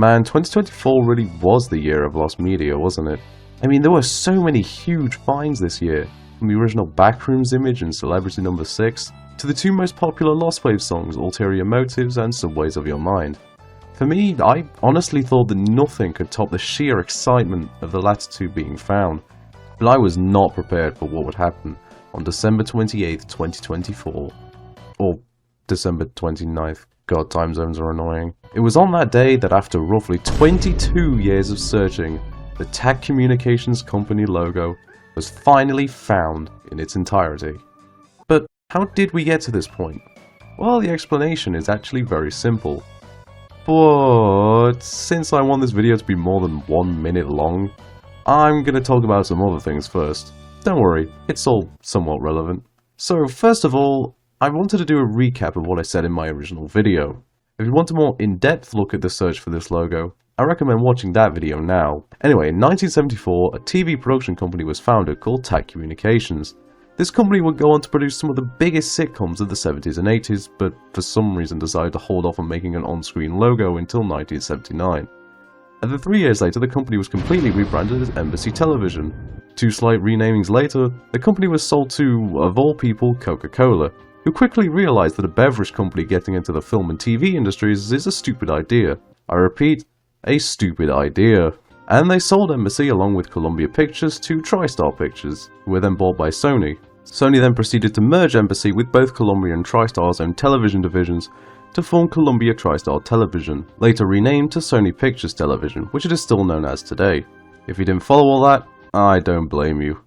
Man, 2024 really was the year of lost media, wasn't it? I mean, there were so many huge finds this year, from the original Backrooms image and Celebrity Number 6, to the two most popular Lost Wave songs, Ulterior Motives and Subways of Your Mind. For me, I honestly thought that nothing could top the sheer excitement of the latter two being found, but I was not prepared for what would happen on December 28th, 2024. Or December 29th. God, time zones are annoying. It was on that day that after roughly 22 years of searching, the TAT Communications company logo was finally found in its entirety. But how did we get to this point? Well, the explanation is actually very simple. But since I want this video to be more than 1 minute long, I'm gonna talk about some other things first. Don't worry, it's all somewhat relevant. So first of all, I wanted to do a recap of what I said in my original video. If you want a more in-depth look at the search for this logo, I recommend watching that video now. Anyway, in 1974, a TV production company was founded called TAT Communications. This company would go on to produce some of the biggest sitcoms of the 70s and 80s, but for some reason decided to hold off on making an on-screen logo until 1979. And then 3 years later, the company was completely rebranded as Embassy Television. 2 slight renamings later, the company was sold to, of all people, Coca-Cola, who quickly realized that a beverage company getting into the film and TV industries is a stupid idea. I repeat, a stupid idea. And they sold Embassy along with Columbia Pictures to TriStar Pictures, who were then bought by Sony. Sony then proceeded to merge Embassy with both Columbia and TriStar's own television divisions to form Columbia TriStar Television, later renamed to Sony Pictures Television, which it is still known as today. If you didn't follow all that, I don't blame you.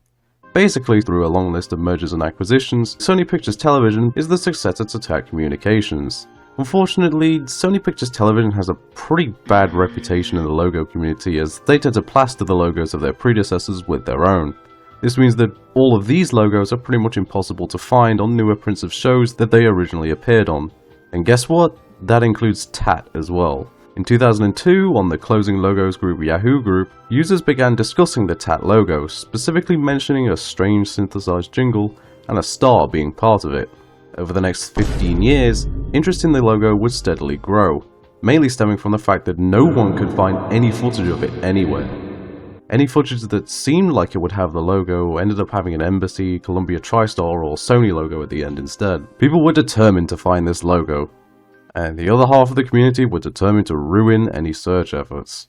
Basically, through a long list of mergers and acquisitions, Sony Pictures Television is the successor to TAT Communications. Unfortunately, Sony Pictures Television has a pretty bad reputation in the logo community as they tend to plaster the logos of their predecessors with their own. This means that all of these logos are pretty much impossible to find on newer prints of shows that they originally appeared on. And guess what? That includes TAT as well. In 2002, on the Closing Logos Group Yahoo group, users began discussing the TAT logo, specifically mentioning a strange synthesized jingle and a star being part of it. Over the next 15 years, interest in the logo would steadily grow, mainly stemming from the fact that no one could find any footage of it anywhere. Any footage that seemed like it would have the logo ended up having an Embassy, Columbia TriStar or Sony logo at the end instead. People were determined to find this logo, and the other half of the community were determined to ruin any search efforts.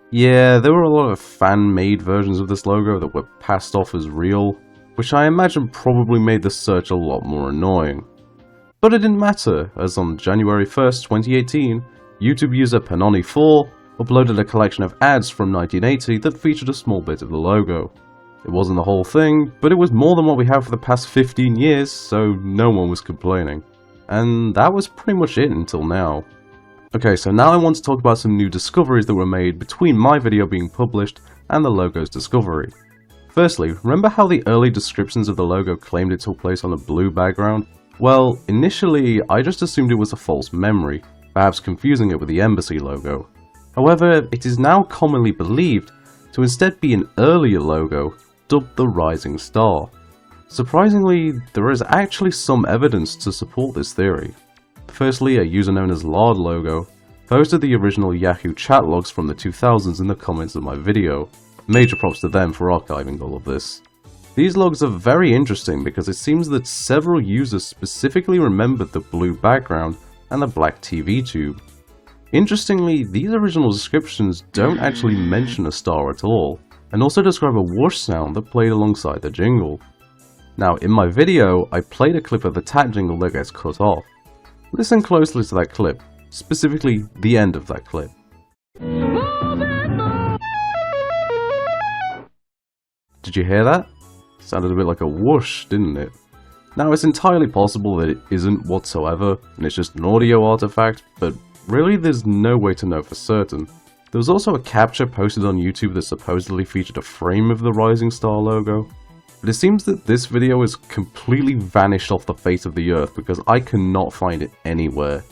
Yeah, there were a lot of fan-made versions of this logo that were passed off as real, which I imagine probably made the search a lot more annoying. But it didn't matter, as on January 1st, 2018, YouTube user Panoni4 uploaded a collection of ads from 1980 that featured a small bit of the logo. It wasn't the whole thing, but it was more than what we have for the past 15 years, so no one was complaining. And that was pretty much it until now. Okay, so now I want to talk about some new discoveries that were made between my video being published and the logo's discovery. Firstly, remember how the early descriptions of the logo claimed it took place on a blue background? Well, initially I just assumed it was a false memory, perhaps confusing it with the Embassy logo. However, it is now commonly believed to instead be an earlier logo, dubbed the Rising Star. Surprisingly, there is actually some evidence to support this theory. Firstly, a user known as Lard Logo posted the original Yahoo chat logs from the 2000s in the comments of my video. Major props to them for archiving all of this. These logs are very interesting because it seems that several users specifically remembered the blue background and the black TV tube. Interestingly, these original descriptions don't actually mention a star at all, and also describe a whoosh sound that played alongside the jingle. Now, in my video, I played a clip of the TAT jingle that gets cut off. Listen closely to that clip, specifically the end of that clip. Did you hear that? Sounded a bit like a whoosh, didn't it? Now, it's entirely possible that it isn't whatsoever, and it's just an audio artifact, but really there's no way to know for certain. There was also a capture posted on YouTube that supposedly featured a frame of the Rising Star logo, but it seems that this video has completely vanished off the face of the earth because I cannot find it anywhere.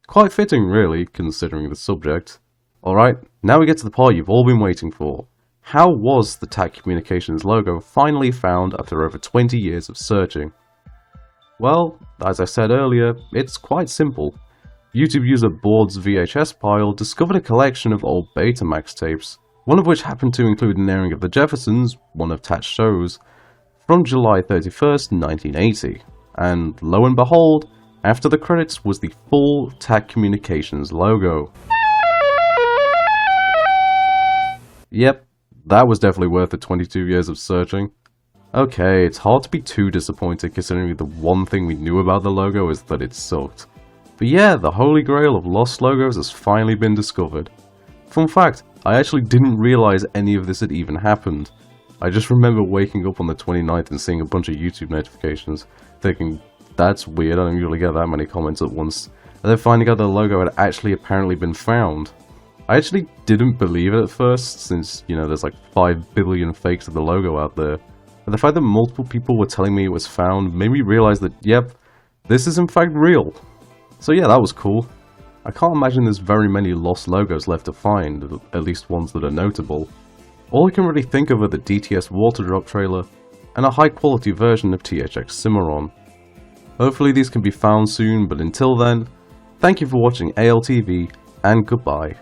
Quite fitting really, considering the subject. Alright, now we get to the part you've all been waiting for. How was the TAT Communications logo finally found after over 20 years of searching? Well, as I said earlier, it's quite simple. YouTube user Board's VHS pile discovered a collection of old Betamax tapes, one of which happened to include an airing of The Jeffersons, one of TAT's shows, from July 31st, 1980. And lo and behold, after the credits was the full TAT Communications logo. Yep, that was definitely worth the 22 years of searching. Okay, it's hard to be too disappointed considering the one thing we knew about the logo is that it sucked. But yeah, the holy grail of lost logos has finally been discovered. Fun fact, I actually didn't realize any of this had even happened. I just remember waking up on the 29th and seeing a bunch of YouTube notifications, thinking, that's weird, I don't usually get that many comments at once, and then finding out the logo had actually apparently been found. I actually didn't believe it at first, since, you know, there's like 5 billion fakes of the logo out there. But the fact that multiple people were telling me it was found made me realize that, yep, this is in fact real. So yeah, that was cool. I can't imagine there's very many lost logos left to find, at least ones that are notable. All I can really think of are the DTS Water Drop trailer, and a high quality version of THX Cimarron. Hopefully these can be found soon, but until then, thank you for watching ALTV, and goodbye.